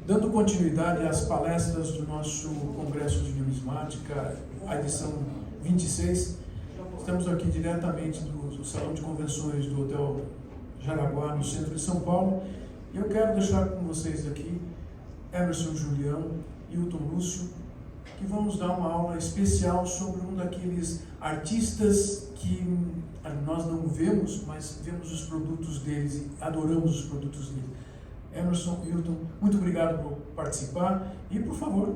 Dando continuidade às palestras do nosso Congresso de Numismática, a edição 26, estamos aqui diretamente do Salão de Convenções do Hotel Jaraguá, no centro de São Paulo, e eu quero deixar com vocês aqui Emerson Julião e Hilton Lúcio, que vão nos dar uma aula especial sobre um daqueles artistas que nós não vemos, mas vemos os produtos deles e adoramos os produtos deles. Emerson e Hilton, muito obrigado por participar e, por favor.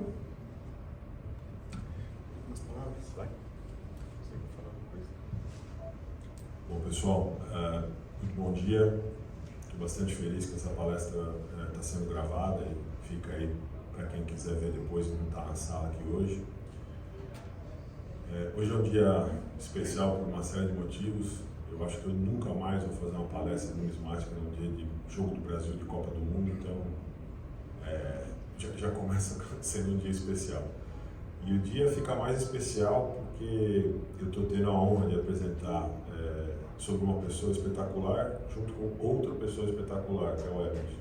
Bom, pessoal, muito bom dia. Estou bastante feliz que essa palestra está sendo gravada e fica aí para quem quiser ver depois e não está na sala aqui hoje. Hoje é um dia especial por uma série de motivos. Eu acho que eu nunca mais vou fazer uma palestra numismática no dia de Jogo do Brasil, de Copa do Mundo, então já começa sendo um dia especial. E o dia fica mais especial porque eu estou tendo a honra de apresentar sobre uma pessoa espetacular, junto com outra pessoa espetacular, que é o Emerson.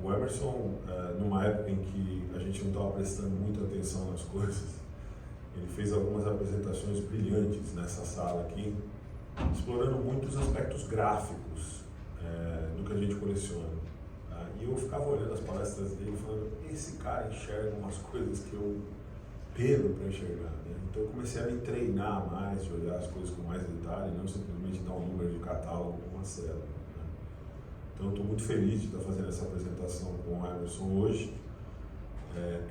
O Emerson, numa época em que a gente não estava prestando muita atenção nas coisas, ele fez algumas apresentações brilhantes nessa sala aqui, explorando muitos aspectos gráficos do que a gente coleciona. E eu ficava olhando as palestras dele e falando, esse cara enxerga umas coisas que eu peno para enxergar, né? Então eu comecei a me treinar mais, de olhar as coisas com mais detalhe, não simplesmente dar um número de catálogo com uma célula, né? Então eu estou muito feliz de estar fazendo essa apresentação com o Emerson hoje.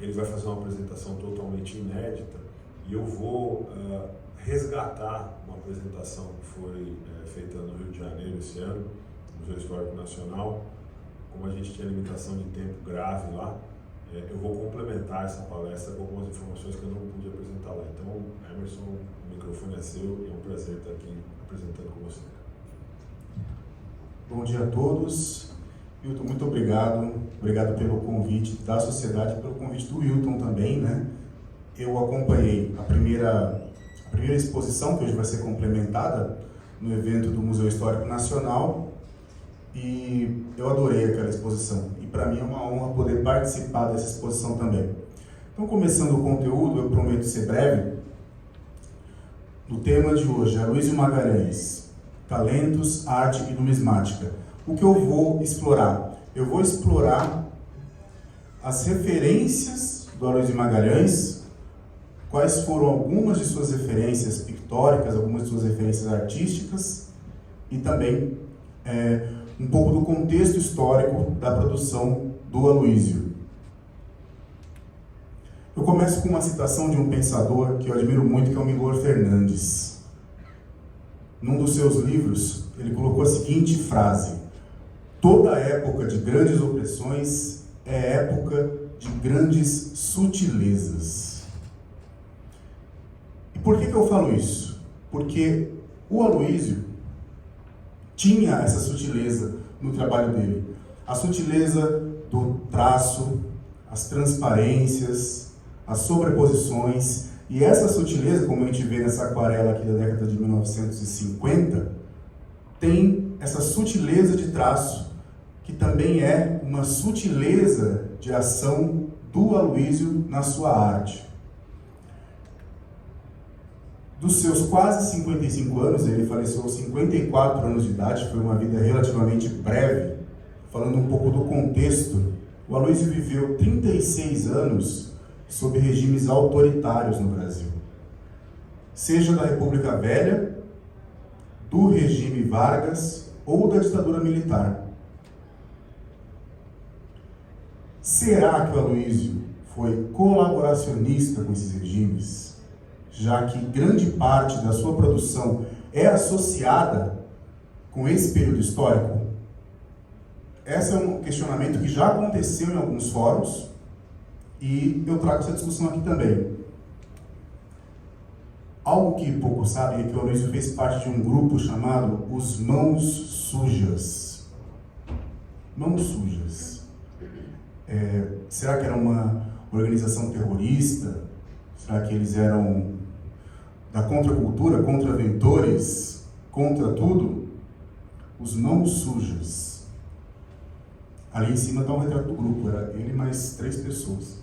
Ele vai fazer uma apresentação totalmente inédita e eu vou resgatar uma apresentação que foi feita no Rio de Janeiro esse ano, no Museu Histórico Nacional. Como a gente tinha limitação de tempo grave lá, eu vou complementar essa palestra com algumas informações que eu não pude apresentar lá. Então, Emerson, o microfone é seu e é um prazer estar aqui apresentando com você. Bom dia a todos. Hilton, muito obrigado. Obrigado pelo convite da sociedade, pelo convite do Hilton também, né? Eu acompanhei a primeira exposição, que hoje vai ser complementada, no evento do Museu Histórico Nacional, e eu adorei aquela exposição. E para mim é uma honra poder participar dessa exposição também. Então, começando o conteúdo, eu prometo ser breve. No tema de hoje, Aloysio Magalhães, talentos, arte e numismática. O que eu vou explorar? Eu vou explorar as referências do Aloysio Magalhães, quais foram algumas de suas referências pictóricas, algumas de suas referências artísticas e também um pouco do contexto histórico da produção do Aloysio. Eu começo com uma citação de um pensador que eu admiro muito, que é o Milor Fernandes. Num dos seus livros, ele colocou a seguinte frase: toda época de grandes opressões é época de grandes sutilezas. E por que eu falo isso? Porque o Aloysio tinha essa sutileza no trabalho dele. A sutileza do traço, as transparências, as sobreposições. E essa sutileza, como a gente vê nessa aquarela aqui da década de 1950, tem essa sutileza de traço, que também é uma sutileza de ação do Aloysio na sua arte. Dos seus quase 55 anos, ele faleceu aos 54 anos de idade, foi uma vida relativamente breve. Falando um pouco do contexto, o Aloysio viveu 36 anos sob regimes autoritários no Brasil. Seja da República Velha, do regime Vargas ou da ditadura militar. Será que o Aloysio foi colaboracionista com esses regimes, já que grande parte da sua produção é associada com esse período histórico? Esse é um questionamento que já aconteceu em alguns fóruns e eu trago essa discussão aqui também. Algo que poucos sabem é que o Aloysio fez parte de um grupo chamado Os Mãos Sujas. Mãos Sujas. Será que era uma organização terrorista? Será que eles eram da contracultura, contraventores, contra tudo? Os Mãos Sujas. Ali em cima está um retrato do grupo, era ele mais 3 pessoas.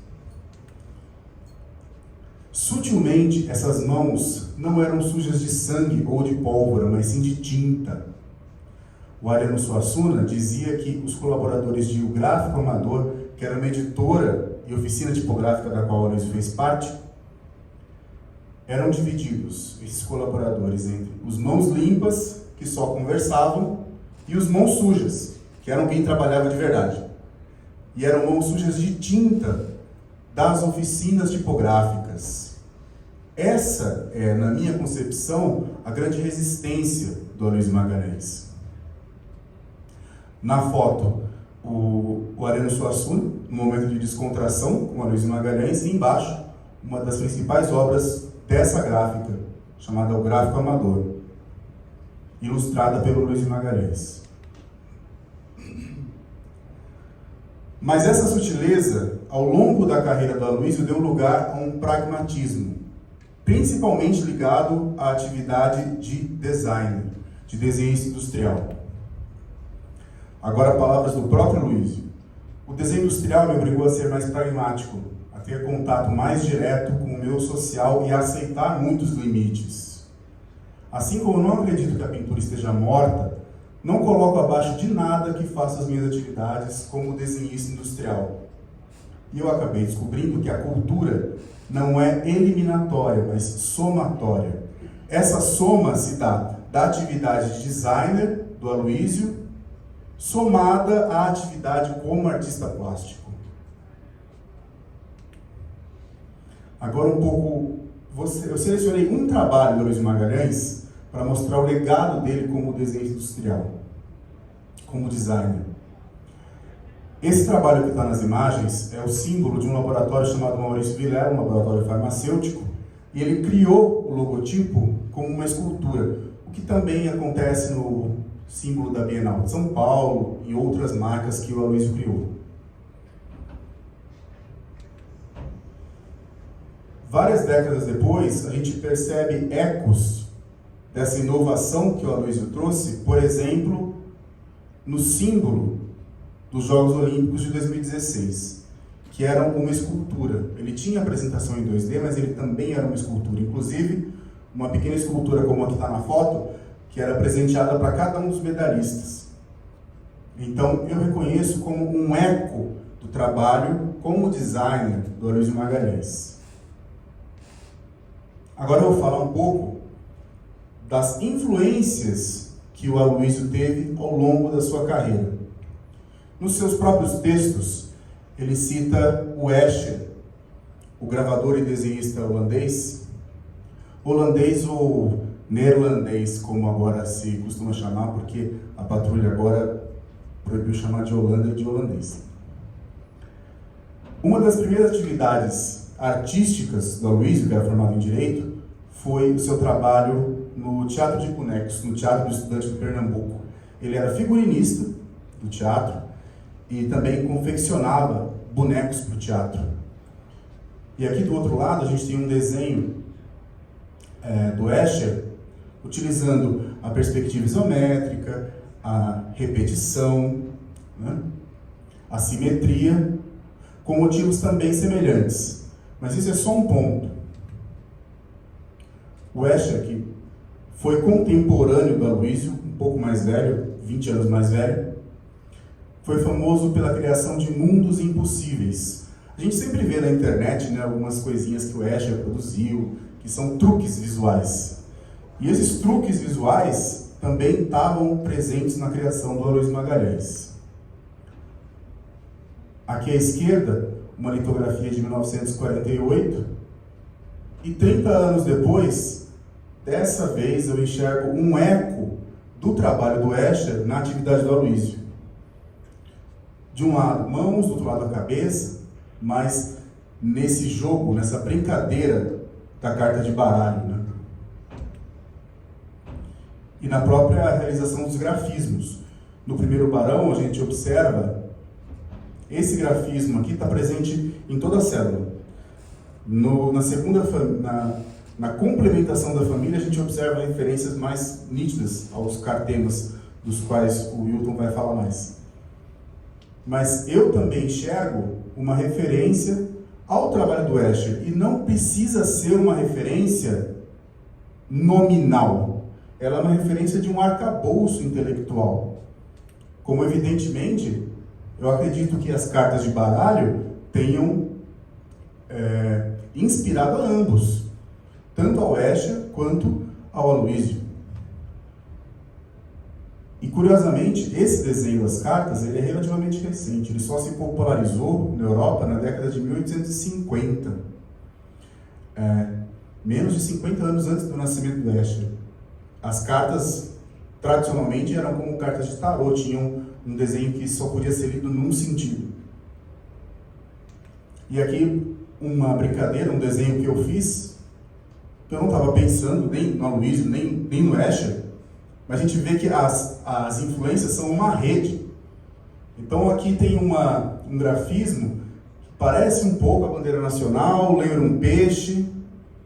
Sutilmente, essas mãos não eram sujas de sangue ou de pólvora, mas sim de tinta. O Ariano Suassuna dizia que os colaboradores de O Gráfico Amador, que era uma editora e oficina tipográfica da qual o Aloysio fez parte, eram divididos, esses colaboradores, entre os mãos limpas, que só conversavam, e os mãos sujas, que eram quem trabalhava de verdade. E eram mãos sujas de tinta das oficinas tipográficas. Essa é, na minha concepção, a grande resistência do Aloysio Magalhães. Na foto, o Ariano Suassuna, no momento de descontração com o Aloysio Magalhães, e embaixo, uma das principais obras dessa gráfica, chamada O Gráfico Amador, ilustrada pelo Aloysio Magalhães. Mas essa sutileza, ao longo da carreira do Aloysio, deu lugar a um pragmatismo, principalmente ligado à atividade de design, de desenho industrial. Agora, palavras do próprio Aloysio. O desenho industrial me obrigou a ser mais pragmático, a ter contato mais direto com o meu social e a aceitar muitos limites. Assim como eu não acredito que a pintura esteja morta, não coloco abaixo de nada que faça as minhas atividades como desenhista industrial. E eu acabei descobrindo que a cultura não é eliminatória, mas somatória. Essa soma se dá da atividade de designer do Aloysio, somada à atividade como artista plástico. Agora um pouco, eu selecionei um trabalho do Aloysio Magalhães para mostrar o legado dele como desenho industrial, como designer. Esse trabalho que está nas imagens é o símbolo de um laboratório chamado Maurício Vilela, um laboratório farmacêutico, e ele criou o logotipo como uma escultura, o que também acontece no símbolo da Bienal de São Paulo e outras marcas que o Aloysio criou. Várias décadas depois, a gente percebe ecos dessa inovação que o Aloysio trouxe, por exemplo, no símbolo dos Jogos Olímpicos de 2016, que era uma escultura. Ele tinha apresentação em 2D, mas ele também era uma escultura. Inclusive, uma pequena escultura como a que está na foto, que era presenteada para cada um dos medalhistas. Então, eu reconheço como um eco do trabalho como designer do Aloysio Magalhães. Agora eu vou falar um pouco das influências que o Aloysio teve ao longo da sua carreira. Nos seus próprios textos, ele cita o Escher, o gravador e desenhista holandês ou neerlandês, como agora se costuma chamar, porque a patrulha agora proibiu chamar de Holanda e de holandês. Uma das primeiras atividades artísticas do Aloysio, que era formado em Direito, foi o seu trabalho no Teatro de Bonecos, no Teatro do Estudante de Pernambuco. Ele era figurinista do teatro e também confeccionava bonecos para o teatro. E aqui do outro lado a gente tem um desenho do Escher, utilizando a perspectiva isométrica, a repetição, né, a simetria, com motivos também semelhantes. Mas isso é só um ponto. O Escher, que foi contemporâneo do Aloysio, um pouco mais velho, 20 anos mais velho, foi famoso pela criação de mundos impossíveis. A gente sempre vê na internet, né, algumas coisinhas que o Escher produziu, que são truques visuais. E esses truques visuais também estavam presentes na criação do Aloysio Magalhães. Aqui à esquerda, uma litografia de 1948, e 30 anos depois, dessa vez eu enxergo um eco do trabalho do Escher na atividade do Aloysio. De um lado, mãos, do outro lado, a cabeça, mas nesse jogo, nessa brincadeira da carta de baralho, né? E na própria realização dos grafismos. No primeiro barão, a gente observa esse grafismo aqui está presente em toda a célula. Na complementação da família, a gente observa referências mais nítidas aos cartemas, dos quais o Wilton vai falar mais. mas eu também enxergo uma referência ao trabalho do Escher, e não precisa ser uma referência nominal. Ela é uma referência de um arcabouço intelectual. Como, evidentemente, eu acredito que as cartas de baralho tenham inspirado a ambos, tanto ao Escher quanto ao Aloysio. E, curiosamente, esse desenho das cartas ele é relativamente recente. Ele só se popularizou na Europa na década de 1850. Menos de 50 anos antes do nascimento do Escher. As cartas, tradicionalmente, eram como cartas de tarô, tinham um desenho que só podia ser lido num sentido. E aqui, uma brincadeira, um desenho que eu fiz, que eu não estava pensando nem no Aloysio, nem no Escher, mas a gente vê que as influências são uma rede. Então aqui tem um grafismo que parece um pouco a bandeira nacional, lembra um peixe,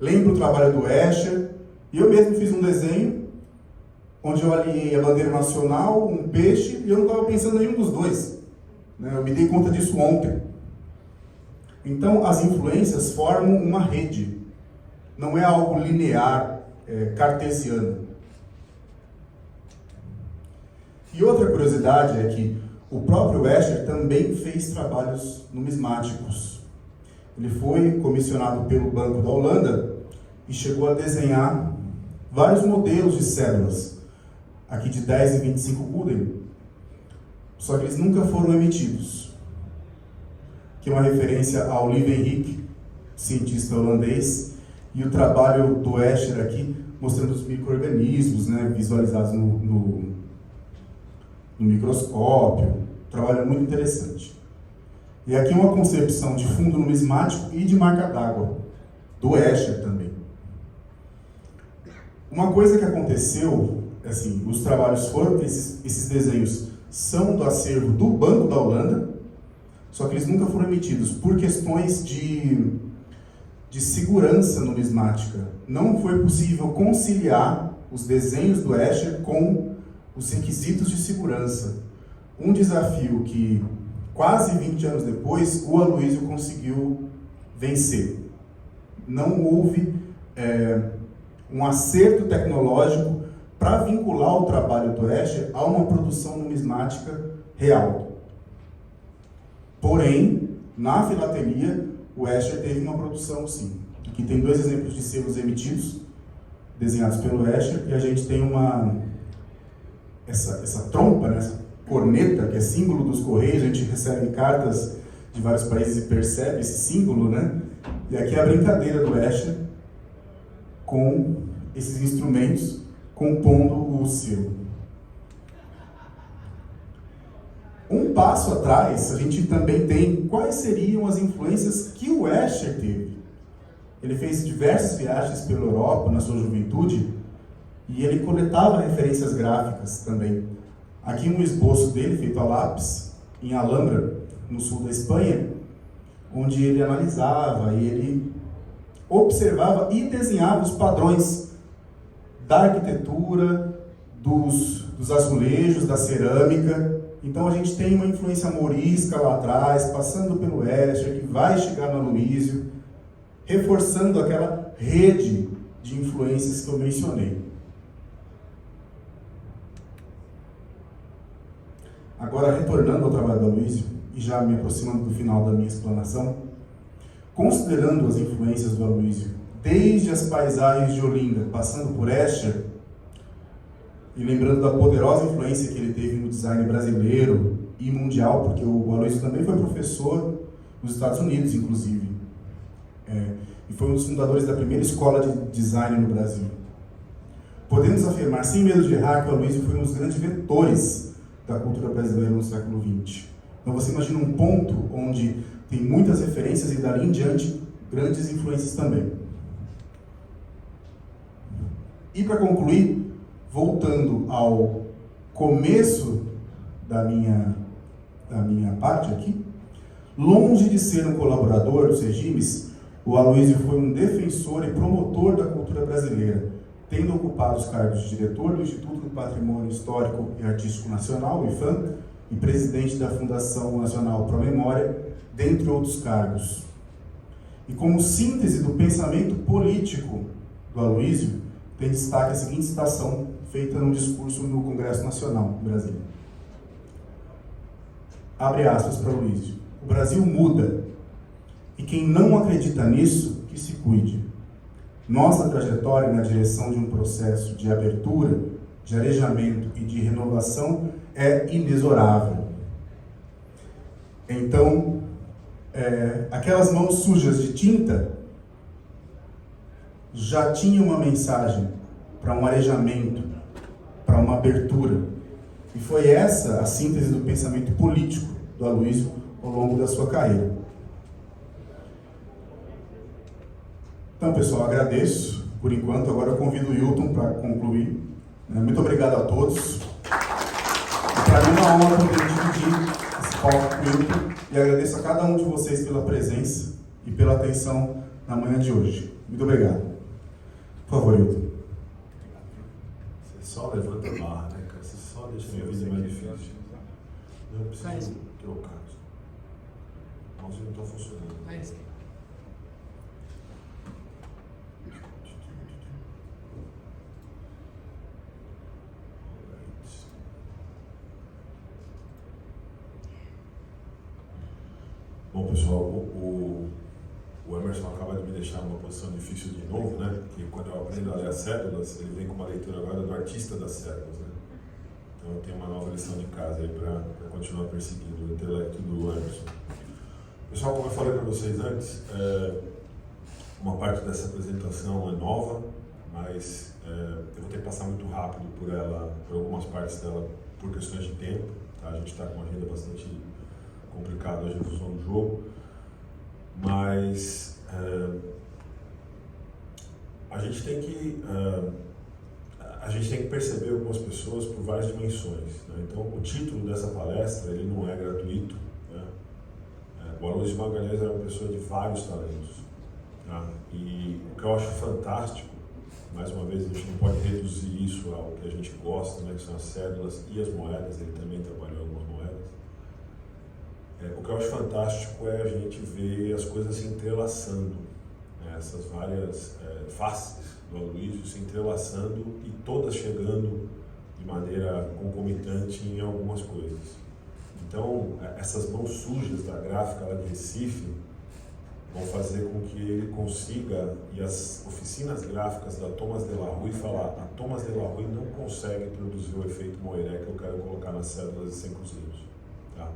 lembra o trabalho do Escher, e eu mesmo fiz um desenho onde eu aliei a bandeira nacional, um peixe, e eu não estava pensando em nenhum dos dois. Eu me dei conta disso ontem. Então as influências formam uma rede, não é algo linear, cartesiano. E outra curiosidade é que o próprio Escher também fez trabalhos numismáticos. Ele foi comissionado pelo Banco da Holanda e chegou a desenhar vários modelos de cédulas, aqui de 10 e 25 gulden, só que eles nunca foram emitidos. Que é uma referência ao Leeuwenhoek, cientista holandês, e o trabalho do Escher aqui, mostrando os micro-organismos, visualizados no microscópio, trabalho muito interessante. E aqui uma concepção de fundo numismático e de marca d'água, do Escher também. Uma coisa que aconteceu, assim, os trabalhos foram, esses desenhos são do acervo do Banco da Holanda, só que eles nunca foram emitidos por questões de segurança numismática. Não foi possível conciliar os desenhos do Escher com os requisitos de segurança. Um desafio que, quase 20 anos depois, o Aloysio conseguiu vencer. Não houve um acerto tecnológico para vincular o trabalho do Escher a uma produção numismática real. Porém, na filatelia, o Escher teve uma produção, sim. Aqui tem 2 exemplos de selos emitidos, desenhados pelo Escher, e a gente tem essa trompa, essa corneta, que é símbolo dos Correios. A gente recebe cartas de vários países e percebe esse símbolo, E aqui é a brincadeira do Escher com esses instrumentos compondo o selo. Um passo atrás, a gente também tem quais seriam as influências que o Escher teve. Ele fez diversas viagens pela Europa na sua juventude, e ele coletava referências gráficas também. Aqui um esboço dele, feito a lápis, em Alhambra, no sul da Espanha, onde ele analisava e ele observava e desenhava os padrões da arquitetura, dos azulejos, da cerâmica. Então a gente tem uma influência morisca lá atrás, passando pelo Escher, que vai chegar no Aloysio, reforçando aquela rede de influências que eu mencionei. Agora, retornando ao trabalho do Aloysio, e já me aproximando do final da minha explanação, considerando as influências do Aloysio, desde as paisagens de Olinda, passando por Escher, e lembrando da poderosa influência que ele teve no design brasileiro e mundial, porque o Aloysio também foi professor nos Estados Unidos, inclusive, e foi um dos fundadores da primeira escola de design no Brasil. Podemos afirmar, sem medo de errar, que o Aloysio foi um dos grandes vetores da cultura brasileira no século XX. Então você imagina um ponto onde tem muitas referências e dali em diante grandes influências também. E para concluir, voltando ao começo da minha parte aqui, longe de ser um colaborador dos regimes, o Aloysio foi um defensor e promotor da cultura brasileira, tendo ocupado os cargos de diretor do Instituto do Patrimônio Histórico e Artístico Nacional, o IFAM, e presidente da Fundação Nacional Pro Memória, dentre outros cargos. E como síntese do pensamento político do Aloysio, tem destaque a seguinte citação feita num discurso no Congresso Nacional em Brasília. Abre aspas para Aloysio. O Brasil muda, e quem não acredita nisso, que se cuide. Nossa trajetória na direção de um processo de abertura, de arejamento e de renovação é inexorável. Então, aquelas mãos sujas de tinta já tinham uma mensagem para um arejamento, para uma abertura. E foi essa a síntese do pensamento político do Aloysio ao longo da sua carreira. Então, pessoal, agradeço por enquanto. Agora eu convido o Hilton para concluir. Muito obrigado a todos. Para mim é uma honra poder dividir esse palco com o Hilton e agradeço a cada um de vocês pela presença e pela atenção na manhã de hoje. Muito obrigado. Por favor, Hilton. Você só levanta a barra, né, cara? Você só deixa a minha vida mais difícil. Eu preciso trocar. Os mouse não estão funcionando. Bom, pessoal, o Emerson acaba de me deixar numa posição difícil de novo, né? Que quando eu aprendo a ler as cédulas, ele vem com uma leitura agora do artista das cédulas, né? Então eu tenho uma nova lição de casa aí para continuar perseguindo o intelecto do Emerson. Pessoal, como eu falei para vocês antes, uma parte dessa apresentação é nova, mas eu vou ter que passar muito rápido por ela, por algumas partes dela, por questões de tempo, tá? A gente está com uma agenda bastante complicado a execução do jogo, mas a gente tem que perceber algumas pessoas por várias dimensões, né? Então o título dessa palestra ele não é gratuito, né? O Aloysio Magalhães é uma pessoa de vários talentos, tá? E o que eu acho fantástico, mais uma vez a gente não pode reduzir isso ao que a gente gosta, né? Que são as cédulas e as moedas. Ele também trabalhou em algumas moedas. O que eu acho fantástico é a gente ver as coisas se entrelaçando, né? Essas várias faces do Aloysio se entrelaçando e todas chegando de maneira concomitante em algumas coisas. Então, essas mãos sujas da gráfica lá de Recife vão fazer com que ele consiga, e as oficinas gráficas da Thomas de la Rue falar, a Thomas de la Rue não consegue produzir o efeito Moiré que eu quero colocar nas cédulas de 100 cruzeiros, tá?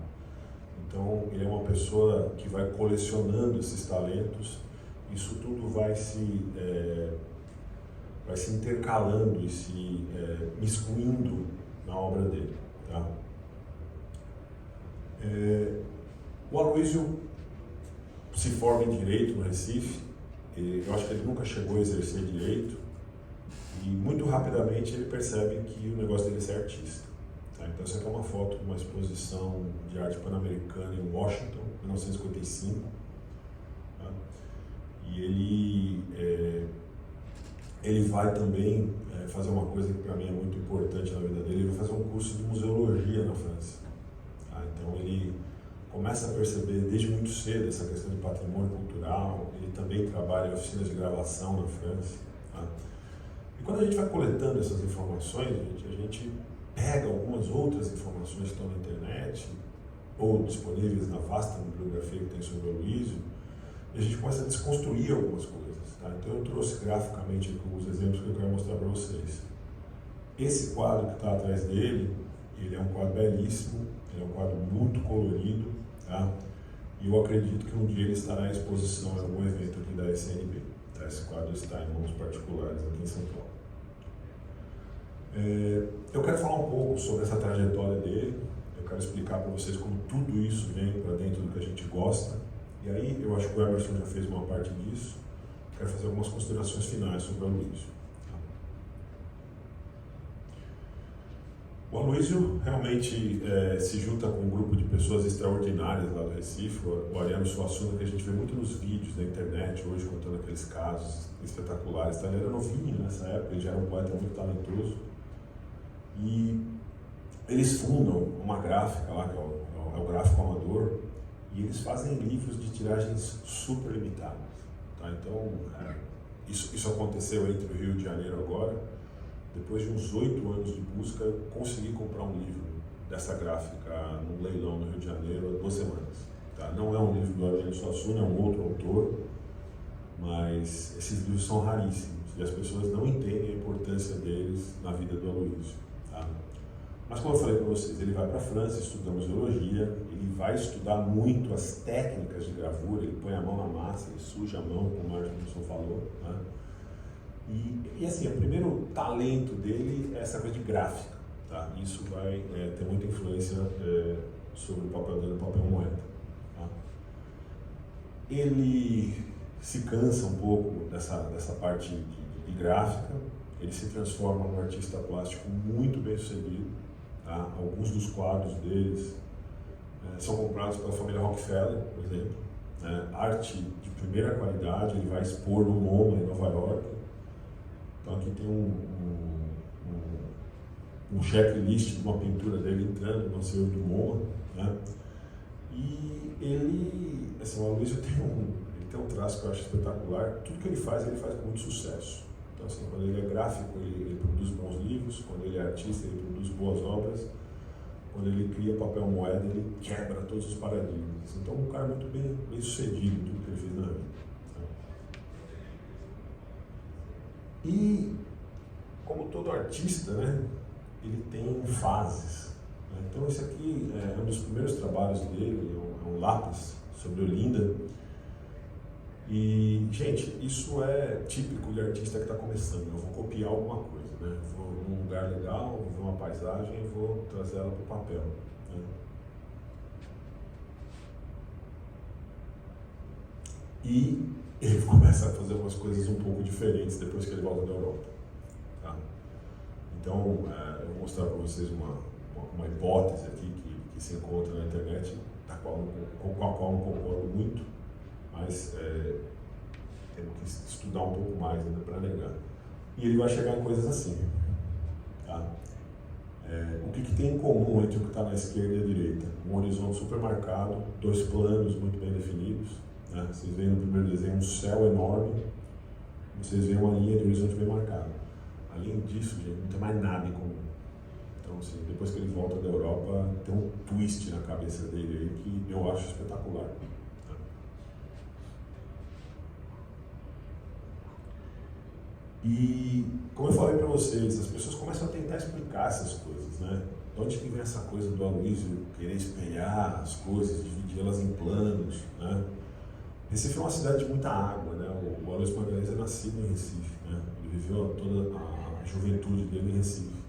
Então, ele é uma pessoa que vai colecionando esses talentos, isso tudo vai se intercalando e se miscuindo na obra dele, tá? O Aloysio se forma em Direito no Recife, eu acho que ele nunca chegou a exercer Direito, e muito rapidamente ele percebe que o negócio dele é ser artista. Então essa aqui é uma foto de uma exposição de arte pan-americana em Washington, 1955. Tá? E ele vai também fazer uma coisa que para mim é muito importante na vida dele. Ele vai fazer um curso de museologia na França. Tá? Então ele começa a perceber desde muito cedo essa questão de patrimônio cultural. Ele também trabalha em oficinas de gravação na França. Tá? E quando a gente vai coletando essas informações, a gente pega algumas outras informações que estão na internet ou disponíveis na vasta bibliografia que tem sobre o Aloysio, e a gente começa a desconstruir algumas coisas, tá? Então eu trouxe graficamente aqui alguns exemplos que eu quero mostrar para vocês. Esse quadro que está atrás dele, ele é um quadro belíssimo, ele é um quadro muito colorido, tá? E eu acredito que um dia ele estará em exposição em algum evento aqui da SNB, tá? Esse quadro está em mãos particulares aqui em São Paulo. Eu quero falar um pouco sobre essa trajetória dele, eu quero explicar para vocês como tudo isso vem para dentro do que a gente gosta, e aí eu acho que o Emerson já fez uma parte disso, quero fazer algumas considerações finais sobre o Aloysio. O Aloysio realmente se junta com um grupo de pessoas extraordinárias lá do Recife, o Ariano Suassuna, que a gente vê muito nos vídeos da internet hoje, contando aqueles casos espetaculares. Ele era novinho nessa época, ele já era um poeta muito talentoso. E eles fundam uma gráfica lá, que é o Gráfico Amador, e eles fazem livros de tiragens super limitadas. Tá? Então, isso aconteceu entre o Rio de Janeiro agora. Depois de uns 8 anos de busca, eu consegui comprar um livro dessa gráfica num leilão no Rio de Janeiro há 2 semanas. Tá? Não é um livro do Eugênio Suassuna, é um outro autor, mas esses livros são raríssimos e as pessoas não entendem a importância deles na vida do Aloysio. Tá? Mas como eu falei para vocês, ele vai para a França estudar museologia, ele vai estudar muito as técnicas de gravura, ele põe a mão na massa, ele suja a mão, como o Martin falou. Né? E assim, o primeiro talento dele é essa coisa de gráfica. Tá? Isso vai ter muita influência sobre o papel dele no papel moeda. Tá? Ele se cansa um pouco dessa parte de gráfica, ele se transforma num artista plástico muito bem sucedido. Tá? Alguns dos quadros deles são comprados pela família Rockefeller, por exemplo. Arte de primeira qualidade, ele vai expor no MoMA em Nova York. Então aqui tem um checklist de uma pintura dele entrando no Museu do MoMA. Né? E ele, assim, o Aloysio tem um traço que eu acho espetacular. Tudo que ele faz com muito sucesso. Então, assim, quando ele é gráfico, ele produz bons livros. Quando ele é artista, ele produz boas obras. Quando ele cria papel moeda, ele quebra todos os paradigmas. Então, um cara muito bem sucedido em tudo que ele fez na vida. E, como todo artista, né, ele tem fases. Né? Então, esse aqui é um dos primeiros trabalhos dele, é um lápis sobre Olinda. E, gente, isso é típico de artista que está começando. Eu vou copiar alguma coisa, né? Vou num lugar legal, vou ver uma paisagem e vou trazer ela para o papel. Né? E ele começa a fazer umas coisas um pouco diferentes depois que ele volta da Europa. Tá? Então, eu vou mostrar para vocês uma hipótese aqui que se encontra na internet, com a qual não concordo muito. Mas temos que estudar um pouco mais ainda para negar. E ele vai chegar em coisas assim. Tá? O que tem em comum entre o que está na esquerda e a direita? Um horizonte super marcado, 2 planos muito bem definidos. Né? Vocês veem no primeiro desenho um céu enorme, vocês veem uma linha de horizonte bem marcada. Além disso, gente, não tem mais nada em comum. Então, assim, depois que ele volta da Europa, tem um twist na cabeça dele aí que eu acho espetacular. E, como eu falei para vocês, as pessoas começam a tentar explicar essas coisas, né? De onde que vem essa coisa do Aloysio querer espelhar as coisas, dividi-las em planos, né? Recife é uma cidade de muita água, né? O Aloysio Magalhães é nascido em Recife, né? Ele viveu toda a juventude dele em Recife.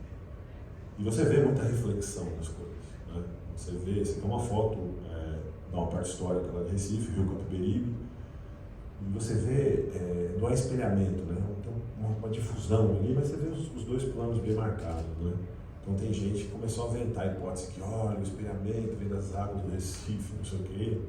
E você vê muita reflexão nas coisas, né? Você tem uma foto de uma parte histórica lá de Recife, Rio Capiberibe, e você vê, não é espelhamento, né? Tem uma difusão ali, mas você vê os 2 planos bem marcados, né? Então tem gente que começou a aventar a hipótese que, olha, o espelhamento vem das águas do Recife, não sei o quê.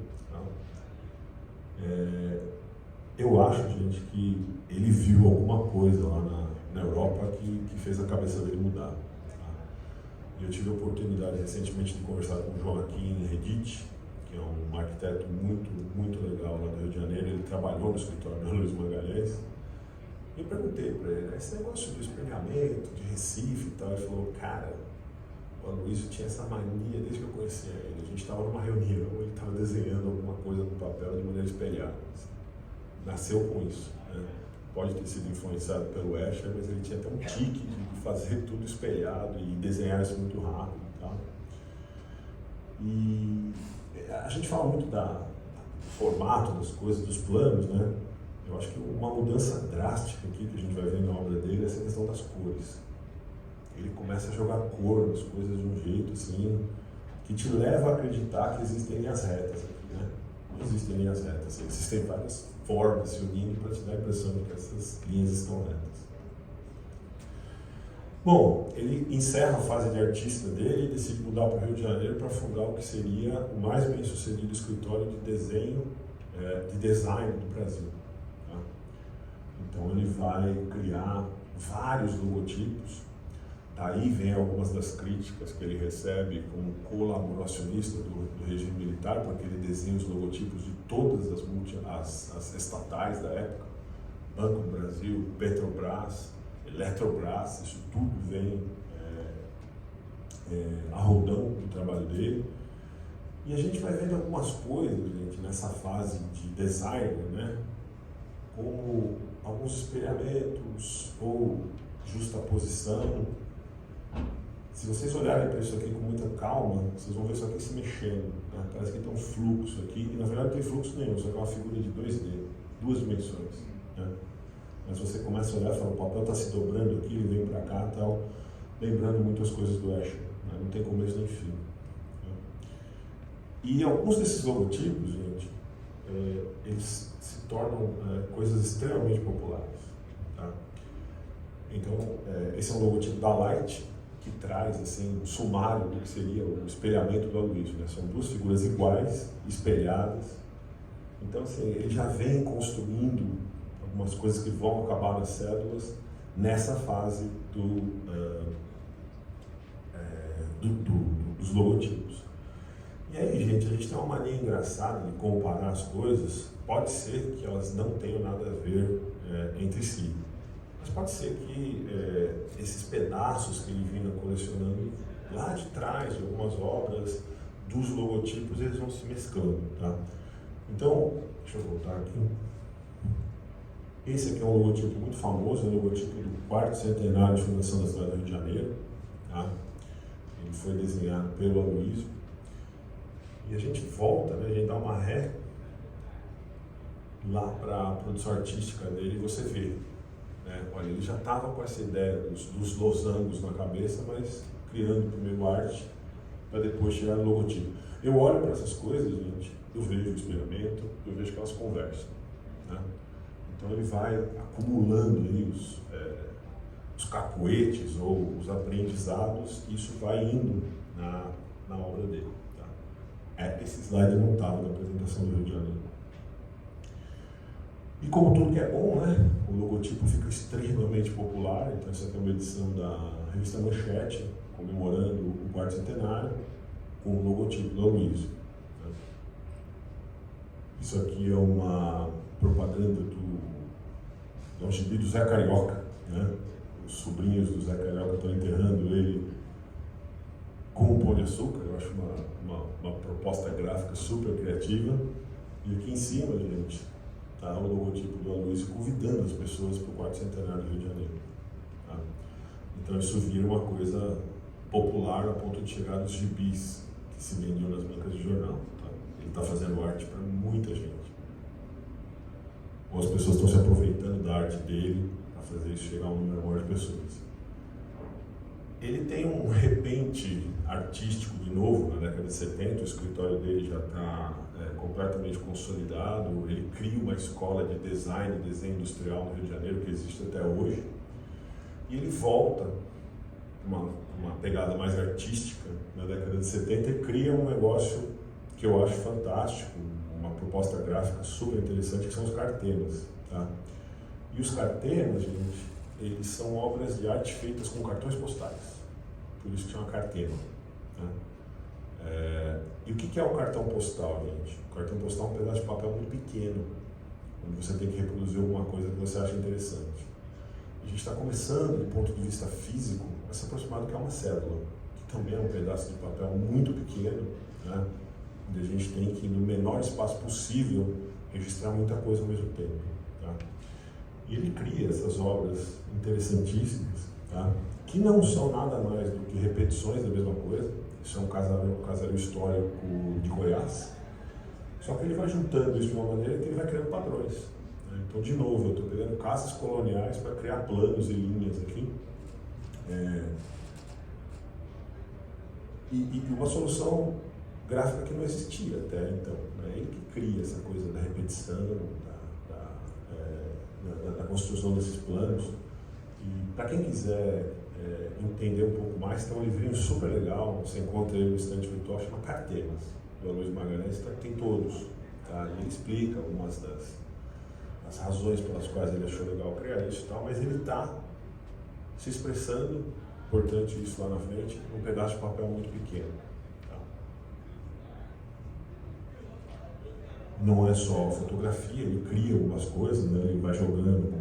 Eu acho, gente, que ele viu alguma coisa lá na Europa que fez a cabeça dele mudar. Tá? Eu tive a oportunidade recentemente de conversar com o Joaquim Redit, que é um arquiteto muito, muito legal lá do Rio de Janeiro. Ele trabalhou no escritório do Aloysio Magalhães. E eu perguntei para ele, esse negócio do espelhamento, de Recife e tal, ele falou, cara, o Aloysio tinha essa mania desde que eu conhecia ele. A gente estava numa reunião, ele estava desenhando alguma coisa no papel de maneira espelhada. Assim. Nasceu com isso. Né? Pode ter sido influenciado pelo Escher, mas ele tinha até um tique de fazer tudo espelhado e desenhar isso muito rápido e tal. E a gente fala muito do formato das coisas, dos planos, né? Eu acho que uma mudança drástica aqui que a gente vai ver na obra dele é essa questão das cores. Ele começa a jogar cor nas coisas de um jeito assim, que te leva a acreditar que existem linhas retas aqui, né? Não existem linhas retas, existem várias formas se unindo para te dar a impressão de que essas linhas estão retas. Bom, ele encerra a fase de artista dele e decide mudar para o Rio de Janeiro para fundar o que seria o mais bem sucedido escritório de desenho, de design do Brasil. Então ele vai criar vários logotipos. Daí vem algumas das críticas que ele recebe como colaboracionista do regime militar, porque ele desenha os logotipos de todas as estatais da época, Banco do Brasil, Petrobras, Eletrobras, isso tudo vem a rodão do trabalho dele. E a gente vai vendo algumas coisas, gente, nessa fase de design, né? Como alguns espelhamentos ou justaposição. Se vocês olharem para isso aqui com muita calma, vocês vão ver isso aqui se mexendo, né? Parece que tem um fluxo aqui, e na verdade não tem fluxo nenhum, só que é uma figura de 2D, 2 dimensões, né? Mas você começa a olhar e fala, o papel está se dobrando aqui, ele vem para cá e tal, lembrando muitas coisas do Escher, né? Não tem começo nem fim. Né? E alguns desses logotipos, gente, eles se tornam coisas extremamente populares. Tá? Então, esse é um logotipo da Light, que traz assim, um sumário do que seria o espelhamento do Aloysio, né? São 2 figuras iguais, espelhadas. Então, assim, ele já vem construindo algumas coisas que vão acabar nas cédulas nessa fase dos logotipos. E aí, gente, a gente tem uma mania engraçada de comparar as coisas. Pode ser que elas não tenham nada a ver entre si. Mas pode ser que esses pedaços que ele vinha colecionando lá de trás, de algumas obras, dos logotipos, eles vão se mesclando, tá? Então, deixa eu voltar aqui. Esse aqui é um logotipo muito famoso, é o logotipo do 4º centenário de fundação da cidade do Rio de Janeiro, tá? Ele foi desenhado pelo Aloysio. E a gente volta, né? A gente dá uma ré lá para a produção artística dele e você vê. Olha, ele já estava com essa ideia dos losangos na cabeça, mas criando primeiro arte para depois chegar no logotipo. Eu olho para essas coisas, gente, eu vejo o espelhamento, eu vejo que elas conversam. Né? Então ele vai acumulando aí os cacoetes ou os aprendizados e isso vai indo na obra dele. Tá? Esse slide não estava na apresentação do Rio de Janeiro. E como tudo que é bom, né? O logotipo fica extremamente popular. Então essa aqui é uma edição da revista Manchete, comemorando o 4º centenário, com o logotipo do Aloysio. Né? Isso aqui é uma propaganda do gibi do Zé Carioca. Né? Os sobrinhos do Zé Carioca estão enterrando ele com um pão de açúcar. Eu acho uma proposta gráfica super criativa. E aqui em cima, gente, tá o logotipo do Aloysio convidando as pessoas para o 4º centenário do Rio de Janeiro. Tá? Então isso vira uma coisa popular a ponto de chegar nos gibis que se vendiam nas bancas de jornal. Tá? Ele está fazendo arte para muita gente. Ou as pessoas estão se aproveitando da arte dele para fazer isso chegar a um número maior de pessoas. Ele tem um repente artístico de novo na década de 70, o escritório dele já está completamente consolidado, ele cria uma escola de design e desenho industrial no Rio de Janeiro que existe até hoje, e ele volta uma pegada mais artística na década de 70 e cria um negócio que eu acho fantástico, uma proposta gráfica super interessante, que são os cartemas. Tá? E os cartemas, gente, eles são obras de arte feitas com cartões postais, por isso que chama cartema. Né? E o que é o cartão postal, gente? O cartão postal é um pedaço de papel muito pequeno, onde você tem que reproduzir alguma coisa que você acha interessante. A gente está começando, do ponto de vista físico, a se aproximar do que é uma cédula, que também é um pedaço de papel muito pequeno, né? Onde a gente tem que, no menor espaço possível, registrar muita coisa ao mesmo tempo. Tá? E ele cria essas obras interessantíssimas, tá? Que não são nada mais do que repetições da mesma coisa. Isso é um casário histórico de Goiás. Só que ele vai juntando isso de uma maneira que ele vai criando padrões. Né? Então, de novo, eu estou pegando casas coloniais para criar planos e linhas aqui. E uma solução gráfica que não existia até então. Né? Ele que cria essa coisa da repetição, da construção desses planos. E para quem quiser entender um pouco mais, tem um livrinho super legal, você encontra ele no estante virtual, chama Cartemas, do Aloysio Magalhães, tem todos. Tá? E ele explica algumas das razões pelas quais ele achou legal criar isso e tal, mas ele está se expressando importante isso lá na frente, um pedaço de papel muito pequeno. Tá? Não é só fotografia, ele cria algumas coisas, né? Ele vai jogando,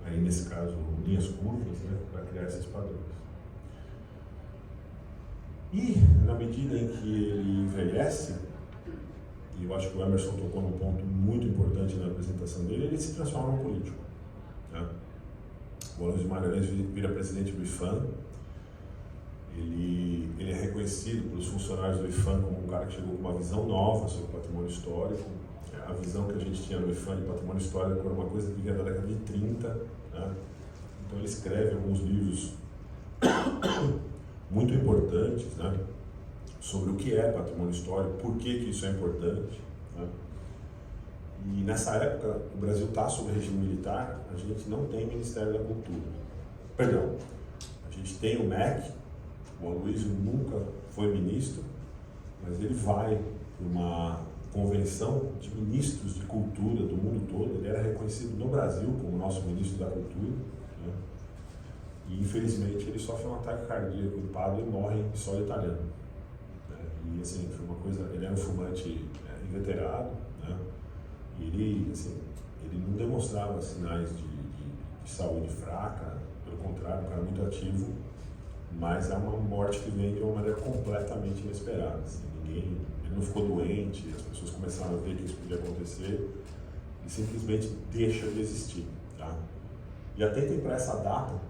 aí nesse caso, linhas curvas, né? Para criar esses padrões. E, na medida em que ele envelhece, e eu acho que o Emerson tocou num ponto muito importante na apresentação dele, ele se transforma num político. Né? O Aloysio Magalhães vira presidente do IPHAN. Ele é reconhecido pelos funcionários do IPHAN como um cara que chegou com uma visão nova sobre o patrimônio histórico. A visão que a gente tinha no IPHAN de patrimônio histórico era uma coisa que vinha da década de 30. Né? Então ele escreve alguns livros muito importantes, né? Sobre o que é patrimônio histórico, por que isso é importante. Né? E nessa época, o Brasil está sob regime militar, a gente não tem Ministério da Cultura. Perdão, a gente tem o MEC, o Aloysio nunca foi ministro, mas ele vai para uma convenção de ministros de cultura do mundo todo. Ele era reconhecido no Brasil como nosso ministro da cultura. Né? E infelizmente ele sofre um ataque cardíaco e morre em solo italiano. E assim, foi uma coisa, ele era um fumante inveterado, né? E ele, assim, ele não demonstrava sinais de saúde fraca, pelo contrário, um cara muito ativo, mas é uma morte que vem de uma maneira completamente inesperada. Assim, ele não ficou doente, as pessoas começaram a ver que isso podia acontecer e simplesmente deixa de existir. Tá? E atentem para essa data,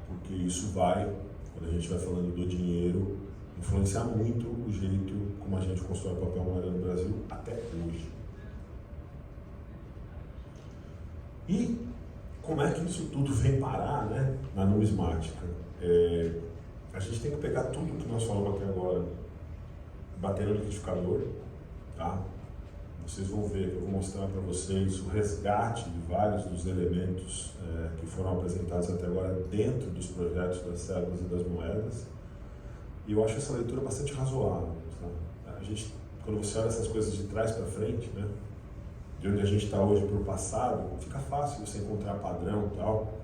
porque isso vai, quando a gente vai falando do dinheiro, influenciar muito o jeito como a gente constrói papel moeda no Brasil até hoje. E como é que isso tudo vem parar, né, na numismática? A gente tem que pegar tudo que nós falamos até agora, bater no liquidificador, tá? Vocês vão ver que eu vou mostrar para vocês o resgate de vários dos elementos que foram apresentados até agora dentro dos projetos das cédulas e das moedas. E eu acho essa leitura bastante razoável. Tá? A gente, quando você olha essas coisas de trás para frente, né, de onde a gente está hoje para o passado, fica fácil você encontrar padrão e tal.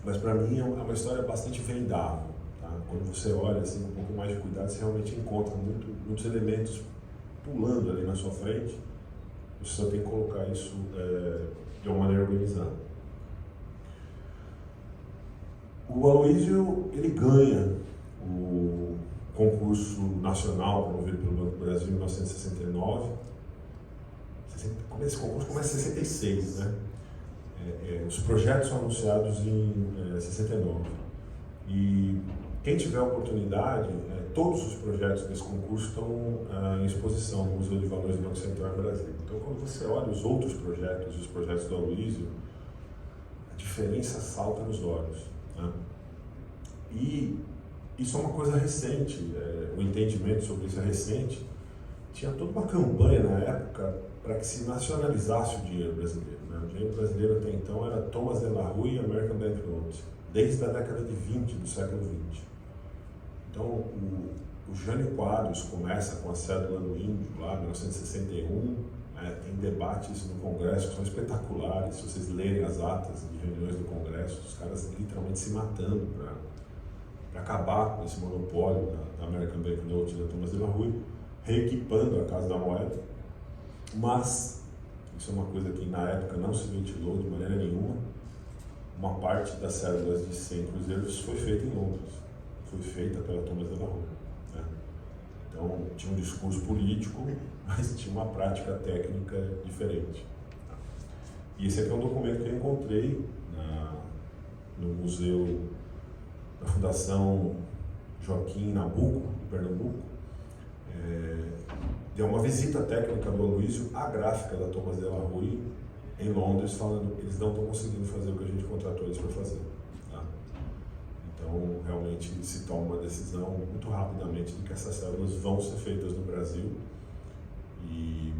Mas para mim é uma história bastante vendável. Tá? Quando você olha assim, com um pouco mais de cuidado, você realmente encontra muitos elementos pulando ali na sua frente. Você só tem que colocar isso de uma maneira organizada. O Aloysio, ele ganha o concurso nacional promovido pelo Banco do Brasil em 1969. Esse concurso começa em 66, né? Os projetos são anunciados em 69. E quem tiver a oportunidade, todos os projetos desse concurso estão em exposição no Museu de Valores do Banco Central do Brasil. Então, quando você olha os outros projetos, os projetos do Aloysio, a diferença salta nos olhos. Né? E isso é uma coisa recente, o entendimento sobre isso é recente. Tinha toda uma campanha na época para que se nacionalizasse o dinheiro brasileiro. Né? O dinheiro brasileiro até então era Thomas DeLaRue e American Banknote, desde a década de 20 do século 20. Então, o Jânio Quadros começa com a cédula do índio, lá em 1961, tem debates no Congresso que são espetaculares. Se vocês lerem as atas de reuniões do Congresso, os caras literalmente se matando para acabar com esse monopólio da American Banknote e da Thomas DeLaRue, reequipando a Casa da Moeda. Mas, isso é uma coisa que na época não se ventilou de maneira nenhuma, uma parte das cédulas de 100 cruzeiros foi feita em Londres, foi feita pela Thomas DeLaRue. Né? Então, tinha um discurso político, mas tinha uma prática técnica diferente. E esse aqui é um documento que eu encontrei no Museu da Fundação Joaquim Nabuco, de Pernambuco. Deu uma visita técnica do Aloysio à gráfica da Thomas DeLaRue em Londres, falando que eles não estão conseguindo fazer o que a gente contratou eles para fazer. Tá? Então, realmente, se toma uma decisão muito rapidamente de que essas células vão ser feitas no Brasil. E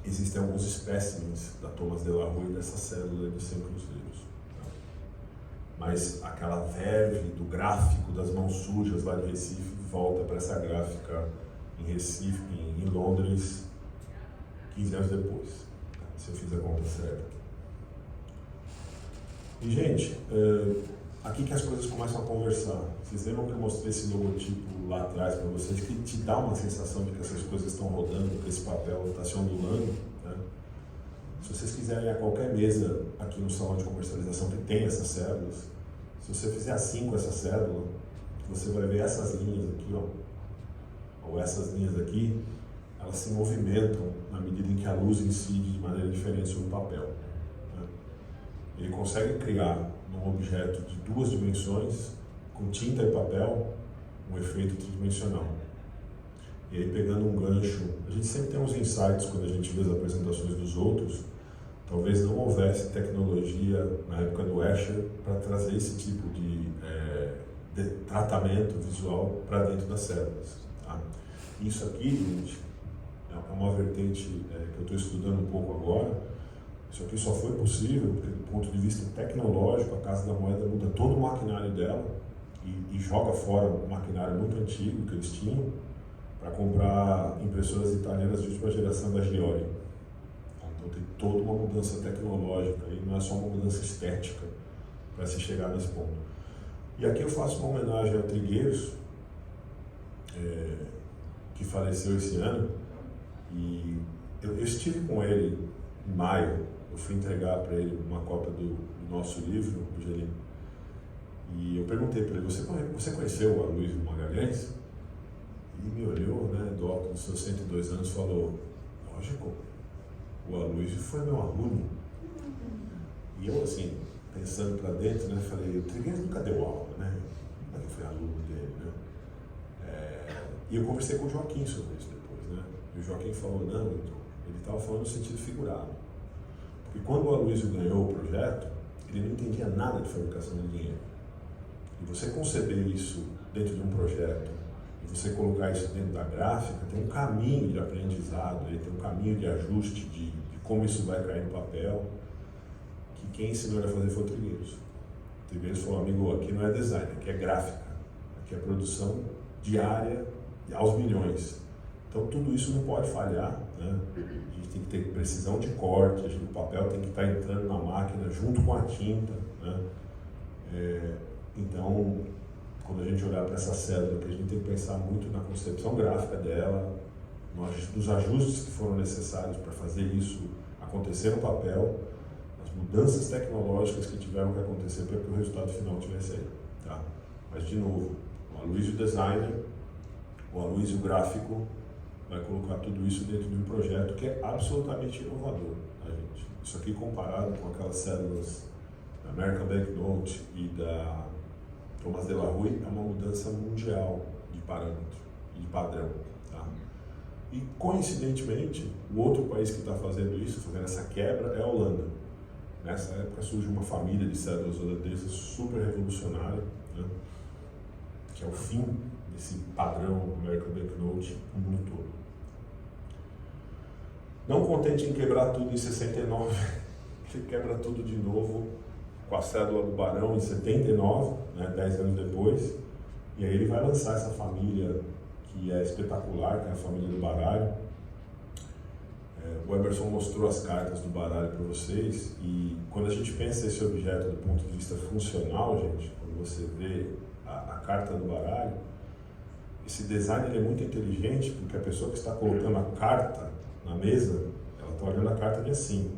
existem alguns espécimes da Thomas DeLaRue dessa célula de 100 cruzeiros. Tá? Mas aquela verve do gráfico das mãos sujas lá de Recife volta para essa gráfica em Recife, em Londres, 15 anos depois, se eu fiz a conta certa. E, gente, aqui que as coisas começam a conversar. Vocês lembram que eu mostrei esse logotipo lá atrás para vocês, que te dá uma sensação de que essas coisas estão rodando, que esse papel está se ondulando, né? Se vocês quiserem a qualquer mesa aqui no salão de comercialização que tem essas células, se você fizer assim com essa célula, você vai ver essas linhas aqui, ó, ou essas linhas aqui, elas se movimentam na medida em que a luz incide de maneira diferente sobre o papel, né? Ele consegue criar num objeto de 2 dimensões, com tinta e papel, um efeito tridimensional. E aí, pegando um gancho, a gente sempre tem uns insights quando a gente vê as apresentações dos outros. Talvez não houvesse tecnologia na época do Escher para trazer esse tipo de tratamento visual para dentro das células, tá? Isso aqui, gente, é uma vertente que eu estou estudando um pouco agora. Isso aqui só foi possível porque, do ponto de vista tecnológico, a Casa da Moeda muda todo o maquinário dela e joga fora o maquinário muito antigo que eles tinham para comprar impressoras italianas de última geração da Giori. Então tem toda uma mudança tecnológica e não é só uma mudança estética para se chegar nesse ponto. E aqui eu faço uma homenagem ao Trigueiros, que faleceu esse ano, e eu estive com ele em maio. Eu fui entregar para ele uma cópia do nosso livro, o Angelino, e eu perguntei para ele: você conheceu o Aloysio Magalhães? E me olhou, né, Doc, dos seus 102 anos, falou: lógico, o Aloysio foi meu aluno. E eu, assim, pensando para dentro, né, falei: o Trigueiros nunca deu aula, né? Como é que eu fui aluno dele, né? E eu conversei com o Joaquim sobre isso depois, né? E o Joaquim falou: não, ele estava falando no sentido figurado. Porque quando o Aloysio ganhou o projeto, ele não entendia nada de fabricação de dinheiro. E você conceber isso dentro de um projeto, e você colocar isso dentro da gráfica, tem um caminho de aprendizado, tem um caminho de ajuste de como isso vai cair no papel, que quem ensinou ele a fazer foi o Trigueiros. O Trigueiros falou: amigo, aqui não é design, aqui é gráfica, aqui é produção diária aos milhões. Então tudo isso não pode falhar, né? A gente tem que ter precisão de corte, o papel tem que estar entrando na máquina junto com a tinta, né? Então, quando a gente olhar para essa célula, que a gente tem que pensar muito na concepção gráfica dela, nos ajustes que foram necessários para fazer isso acontecer no papel, as mudanças tecnológicas que tiveram que acontecer para que o resultado final tivesse aí, tá? Mas, de novo, o Aloysio Designer, o Aloysio Gráfico, vai colocar tudo isso dentro de um projeto que é absolutamente inovador, tá, gente? Isso aqui, comparado com aquelas células da American Banknote e da Thomas de la Rue, é uma mudança mundial de parâmetro e de padrão, tá? E, coincidentemente, o outro país que está fazendo isso, fazendo essa quebra, é a Holanda. Nessa época surge uma família de células holandesas super revolucionária, né? Que é o fim desse padrão American Banknote no mundo todo. Não contente em quebrar tudo em 69, ele quebra tudo de novo com a cédula do Barão em 79, né, 10 anos depois, e aí ele vai lançar essa família que é espetacular, que é a família do baralho. O Emerson mostrou as cartas do baralho para vocês, e quando a gente pensa esse objeto do ponto de vista funcional, gente, quando você vê a carta do baralho, esse design ele é muito inteligente, porque a pessoa que está colocando a carta na mesa, ela está olhando a carta de assim.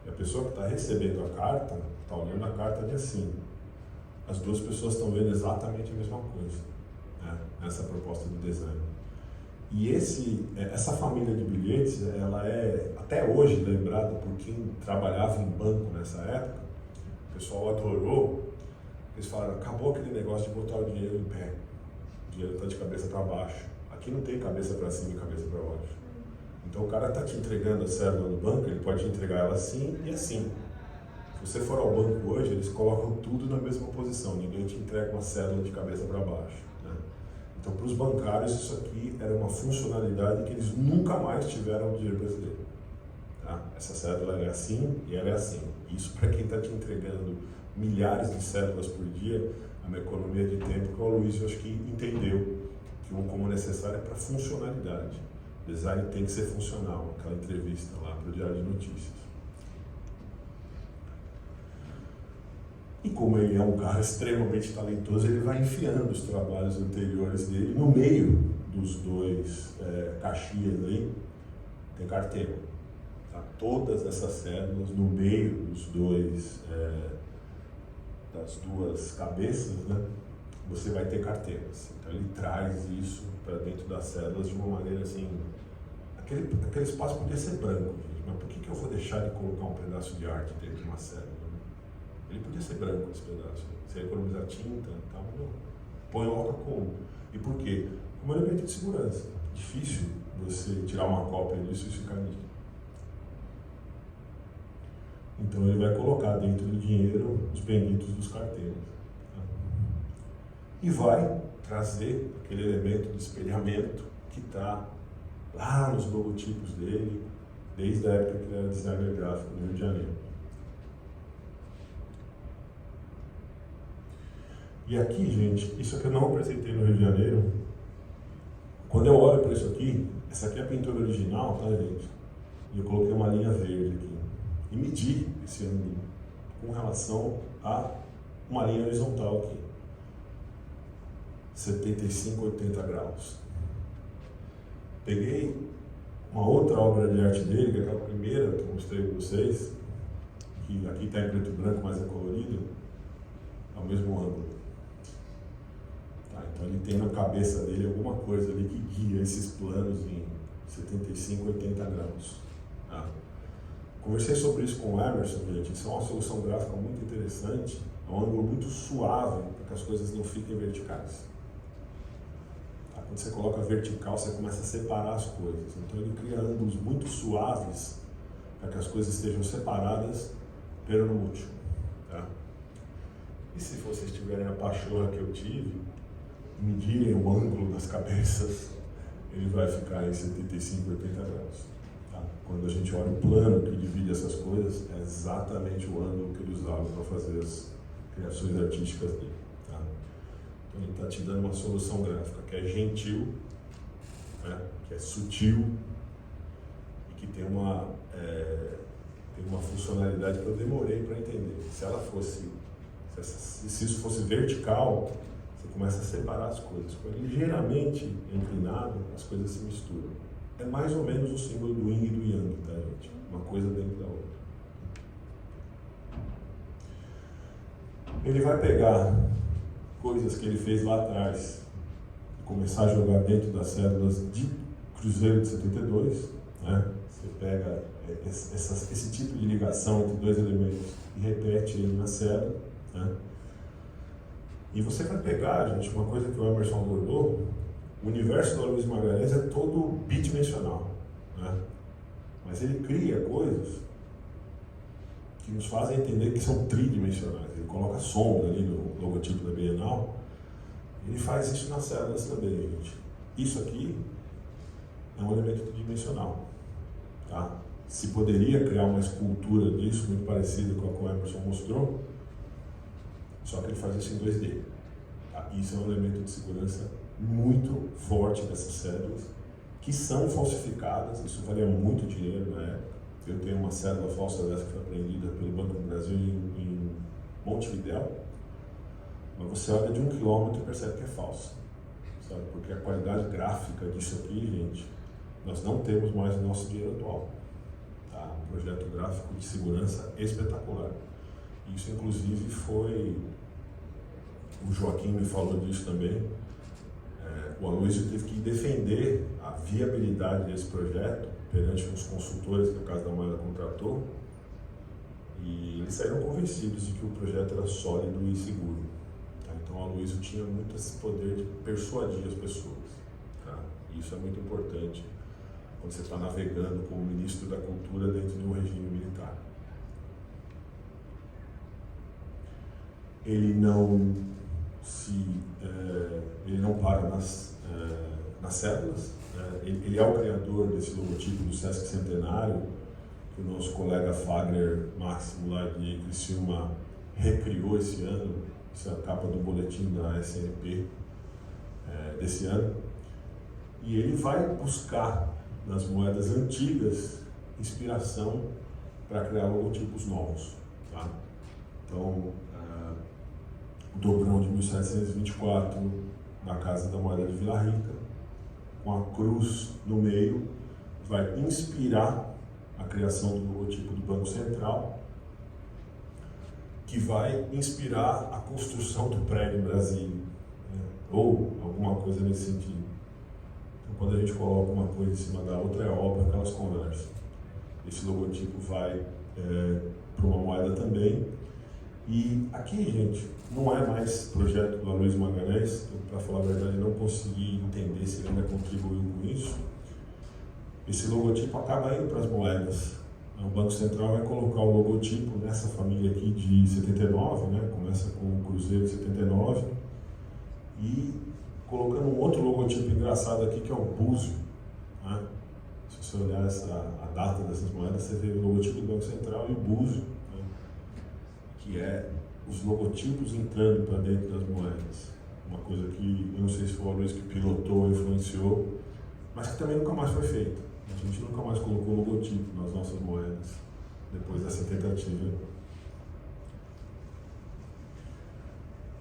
E a pessoa que está recebendo a carta, está olhando a carta de assim. As duas pessoas estão vendo exatamente a mesma coisa, né, nessa proposta de design. E essa família de bilhetes, ela é até hoje lembrada por quem trabalhava em banco nessa época. O pessoal adorou. Eles falaram: acabou aquele negócio de botar o dinheiro em pé. O dinheiro está de cabeça para baixo. Aqui não tem cabeça para cima e cabeça para baixo. Então o cara está te entregando a cédula do banco, ele pode te entregar ela assim e assim. Se você for ao banco hoje, eles colocam tudo na mesma posição. Ninguém te entrega uma cédula de cabeça para baixo, né? Então, para os bancários, isso aqui era uma funcionalidade que eles nunca mais tiveram no dinheiro brasileiro, tá? Essa cédula é assim e ela é assim. Isso, para quem está te entregando milhares de cédulas por dia, é uma economia de tempo que o Aloysio, acho que entendeu que como necessário é para funcionalidade. O design tem que ser funcional. Aquela entrevista lá para o Diário de Notícias. E como ele é um cara extremamente talentoso, ele vai enfiando os trabalhos anteriores dele no meio dos dois caxias aí, tem carteira. Tá? Todas essas células no meio dos dois, das duas cabeças, né? Você vai ter carteiras. Então ele traz isso para dentro das células de uma maneira assim, aquele espaço podia ser branco, gente, mas por que eu vou deixar de colocar um pedaço de arte dentro de uma célula? Ele podia ser branco esse pedaço, você economizar tinta e tal, não. Põe logo como. E por quê? Como elemento de segurança. Difícil você tirar uma cópia disso e ficar nítido. Então ele vai colocar dentro do dinheiro os benditos dos carteiros. Tá? E vai trazer aquele elemento de espelhamento que está lá nos logotipos dele, desde a época que ele era designer gráfico no Rio de Janeiro. E aqui, gente, isso aqui eu não apresentei no Rio de Janeiro. Quando eu olho para isso aqui, essa aqui é a pintura original, tá, gente? E eu coloquei uma linha verde aqui. E medi esse ângulo com relação a uma linha horizontal aqui. 75, 80 graus. Peguei uma outra obra de arte dele, que é aquela primeira que eu mostrei para vocês, que aqui está em preto e branco, mas é colorido, é o mesmo ângulo. Tá, então ele tem na cabeça dele alguma coisa ali que guia esses planos em 75, 80 graus. Tá? Conversei sobre isso com o Emerson, gente. Isso é uma solução gráfica muito interessante, é um ângulo muito suave para que as coisas não fiquem verticais. Tá? Quando você coloca vertical, você começa a separar as coisas. Então ele cria ângulos muito suaves para que as coisas estejam separadas pelo múltiplo. Tá? E se vocês tiverem a pachorra que eu tive, medirem o ângulo das cabeças, ele vai ficar em 75, 80 graus. Tá? Quando a gente olha o plano que divide essas coisas, é exatamente o ângulo que ele usava para fazer as criações artísticas dele. Tá? Então ele está te dando uma solução gráfica que é gentil, né? Que é sutil e que tem uma funcionalidade que eu demorei para entender. Se isso fosse vertical, você começa a separar as coisas. Quando é ligeiramente inclinado, as coisas se misturam. É mais ou menos o símbolo do yin e do yang, tá, gente? Uma coisa dentro da outra. Ele vai pegar coisas que ele fez lá atrás e começar a jogar dentro das células de Cruzeiro de 72, né? Você pega esse tipo de ligação entre dois elementos e repete ele na célula, né? E você vai pegar, gente, uma coisa que o Emerson abordou, o universo do Aloysio Magalhães é todo bidimensional, né? Mas ele cria coisas que nos fazem entender que são tridimensionais. Ele coloca sombra ali no logotipo da Bienal, ele faz isso nas células também, gente. Isso aqui é um elemento tridimensional, tá? Se poderia criar uma escultura disso, muito parecida com a que o Emerson mostrou, só que ele faz isso em 2D. Tá? Isso é um elemento de segurança muito forte dessas células, que são falsificadas. Isso valia muito dinheiro na época. Eu tenho uma célula falsa dessa que foi apreendida pelo Banco do Brasil em Montevidéu, mas você olha de 1 quilômetro e percebe que é falsa, sabe? Porque a qualidade gráfica disso aqui, gente, nós não temos mais no nosso dinheiro atual. Tá? Um projeto gráfico de segurança espetacular. Isso, inclusive, foi... O Joaquim me falou disso também. O Aloysio teve que defender a viabilidade desse projeto perante os consultores que a Casa da Moeda contratou, e eles saíram convencidos de que o projeto era sólido e seguro. Tá? Então, o Aloysio tinha muito esse poder de persuadir as pessoas. Tá? E isso é muito importante quando você está navegando como ministro da Cultura dentro de um regime militar. Ele não para nas células. Ele é o criador desse logotipo do Sesc Centenário, que o nosso colega Fagner Máximo lá de Criciúma recriou esse ano. Essa é a capa do boletim da SNP desse ano. E ele vai buscar nas moedas antigas inspiração para criar logotipos novos. Tá? Então, o dobrão de 1724 na Casa da Moeda de Vila Rica, com a cruz no meio, vai inspirar a criação do logotipo do Banco Central, que vai inspirar a construção do prédio Brasília, né? Ou alguma coisa nesse sentido. Então, quando a gente coloca uma coisa em cima da outra, é óbvio que elas conversam. Esse logotipo vai para uma moeda também. E aqui, gente, não é mais projeto do Aloysio Magalhães. Para falar a verdade, eu não consegui entender se ele ainda contribuiu com isso. Esse logotipo acaba indo para as moedas. O Banco Central vai colocar o logotipo nessa família aqui de 79, né? Começa com o Cruzeiro de 79, e colocando um outro logotipo engraçado aqui, que é o Búzio, né? Se você olhar a data dessas moedas, você vê o logotipo do Banco Central e o Búzio, né? Que é os logotipos entrando para dentro das moedas. Uma coisa que eu não sei se foi o Aloysio que pilotou ou influenciou, mas que também nunca mais foi feita. A gente nunca mais colocou logotipo nas nossas moedas, depois dessa tentativa.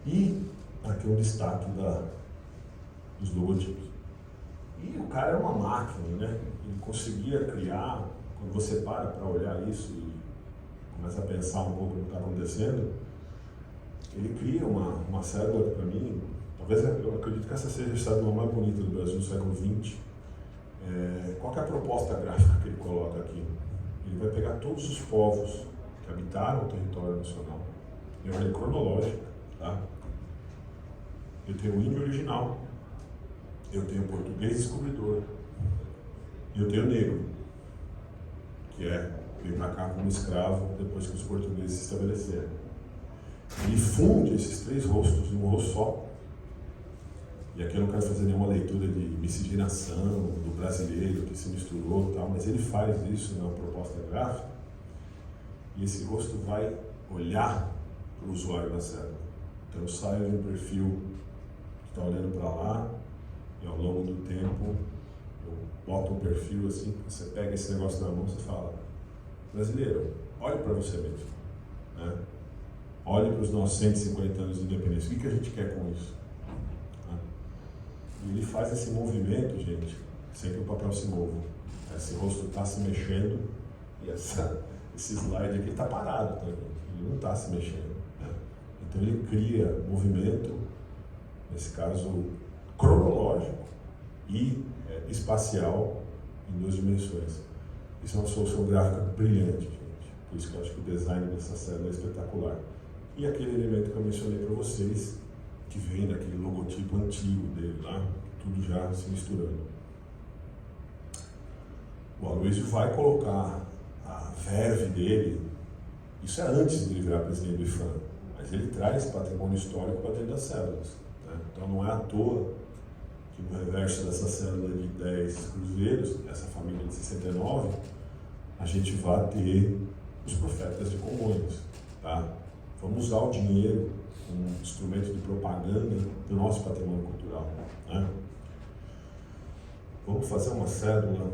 E aqui um destaque dos logotipos. E o cara é uma máquina, né? Ele conseguia criar, quando você para olhar isso e começa a pensar um pouco no que está acontecendo, ele cria uma célula para mim, talvez eu acredito que essa seja a célula mais bonita do Brasil do século XX. Qual que é a proposta gráfica que ele coloca aqui? Ele vai pegar todos os povos que habitaram o território nacional, em ordem cronológica, tá? Eu tenho o índio original, eu tenho o português descobridor, e eu tenho o negro, que veio para cá como escravo depois que os portugueses se estabeleceram. Ele funde esses três rostos em um rosto só. E aqui eu não quero fazer nenhuma leitura de miscigenação do brasileiro que se misturou e tal, mas ele faz isso na proposta gráfica, e esse rosto vai olhar para o usuário da célula. Então eu saio de um perfil que está olhando para lá, e ao longo do tempo eu boto um perfil assim, você pega esse negócio na mão e fala: brasileiro, olhe para você mesmo, né? Olhe para os nossos 150 anos de independência, o que a gente quer com isso? E ele faz esse movimento, gente, sem que o papel se mova. Esse rosto está se mexendo e esse slide aqui está parado, tá, gente? Ele não está se mexendo, né? Então ele cria movimento, nesse caso cronológico e espacial, em duas dimensões. Isso é uma solução gráfica brilhante, gente. Por isso que eu acho que o design dessa célula é espetacular. E aquele elemento que eu mencionei para vocês, que vem daquele logotipo antigo dele lá, tudo já se misturando. O Aloysio vai colocar a verve dele, isso é antes de ele virar presidente do IFAM, mas ele traz patrimônio histórico para dentro das células, né? Então não é à toa que no reverso dessa célula de 10 cruzeiros, essa família de 69, a gente vai ter os profetas de Congonhas, tá? Vamos usar o dinheiro como um instrumento de propaganda do nosso patrimônio cultural, né? Vamos fazer uma cédula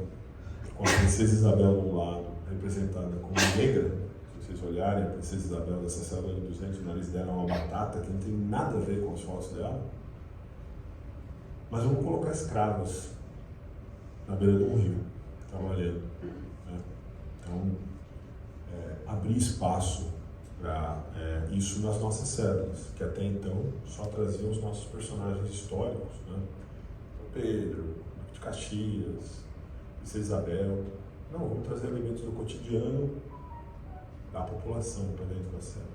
com a Princesa Isabel do lado, representada como negra. Se vocês olharem, a Princesa Isabel dessa cédula de 200, o nariz dela é uma batata, que não tem nada a ver com as fotos dela. Mas vamos colocar escravas na beira do rio, trabalhando, né? Então, abrir espaço para isso nas nossas células, que até então só traziam os nossos personagens históricos, né? Pedro, de Caxias, Princesa Isabel. Não, vamos trazer elementos do cotidiano da população para dentro das células.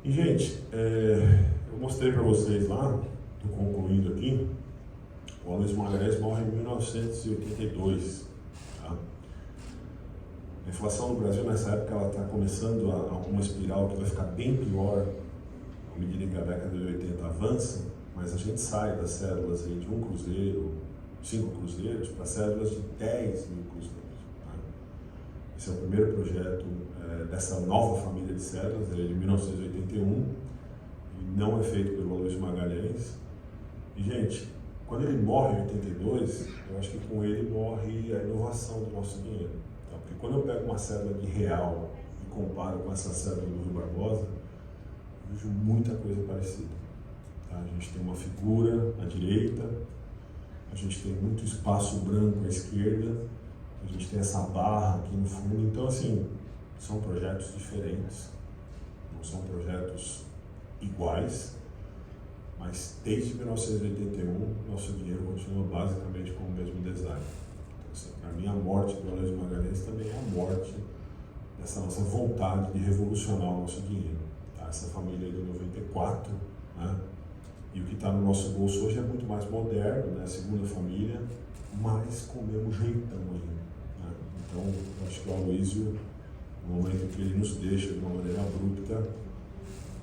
E, gente, eu mostrei para vocês lá, estou concluindo aqui, o Aloysio Magalhães morre em 1982. Tá? A inflação no Brasil, nessa época, ela está começando uma espiral que vai ficar bem pior à medida que a década de 80 avança, mas a gente sai das células aí de 1 cruzeiro, 5 cruzeiros, para células de 10 mil cruzeiros. Tá? Esse é o primeiro projeto dessa nova família de células, ele é de 1981, e não é feito pelo Aloysio Magalhães. E, gente, quando ele morre em 82, eu acho que com ele morre a inovação do nosso dinheiro. Tá? Porque quando eu pego uma célula de real e comparo com essa célula do Rui Barbosa, vejo muita coisa parecida. Tá? A gente tem uma figura à direita, a gente tem muito espaço branco à esquerda, a gente tem essa barra aqui no fundo. Então, assim, são projetos diferentes, não são projetos iguais, mas desde 1981, nosso dinheiro continua basicamente com o mesmo design. Então, assim, para mim, a morte do Aloysio Magalhães também é a morte dessa nossa vontade de revolucionar o nosso dinheiro. Tá? Essa família de 94, né? E o que está no nosso bolso hoje é muito mais moderno, né? Segunda família, mas com o mesmo jeitão ainda. Né? Então, eu acho que o Aloysio, no momento que ele nos deixa de uma maneira abrupta,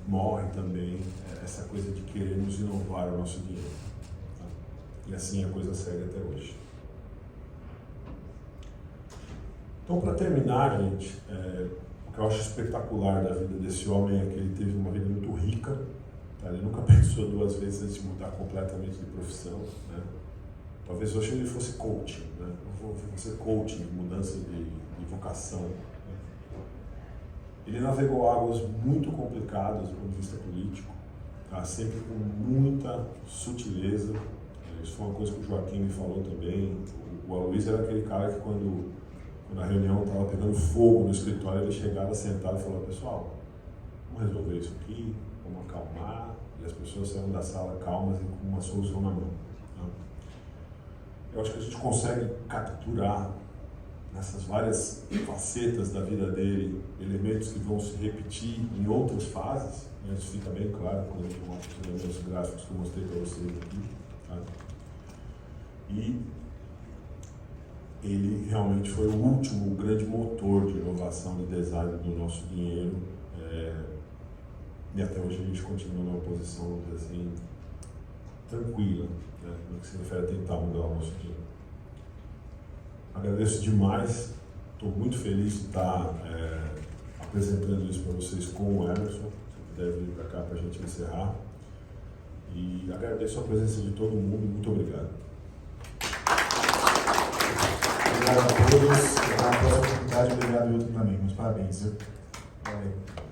morre também essa coisa de querermos inovar o nosso dinheiro. Tá? E assim a coisa segue até hoje. Então, para terminar, gente, o que eu acho espetacular da vida desse homem é que ele teve uma vida muito rica. Tá? Ele nunca pensou duas vezes antes de mudar completamente de profissão. Né? Talvez hoje ele fosse coaching, né? Eu vou ser coaching, mudança de vocação. Né? Ele navegou águas muito complicadas do ponto de vista político, tá? Sempre com muita sutileza. Isso foi uma coisa que o Joaquim me falou também. O Aloysio era aquele cara que quando a reunião estava pegando fogo no escritório, ele chegava sentado e falava: pessoal, vamos resolver isso aqui, vamos acalmar. E as pessoas saíram da sala calmas e com uma solução na mão. Né? Eu acho que a gente consegue capturar nessas várias facetas da vida dele elementos que vão se repetir em outras fases. Né? Isso fica bem claro quando a gente mostra os elementos gráficos que eu mostrei para vocês aqui. Tá? E ele realmente foi o último grande motor de inovação de design do nosso dinheiro. E até hoje a gente continua numa posição assim, tranquila, né, no que se refere a tentar mudar o nosso dinheiro. Agradeço demais, estou muito feliz de estar apresentando isso para vocês com o Emerson. Você deve vir para cá para a gente encerrar. E agradeço a presença de todo mundo. Muito obrigado. Obrigado a todos. Na próxima oportunidade, obrigado, Hilton, também. Meus parabéns. Viu? Valeu.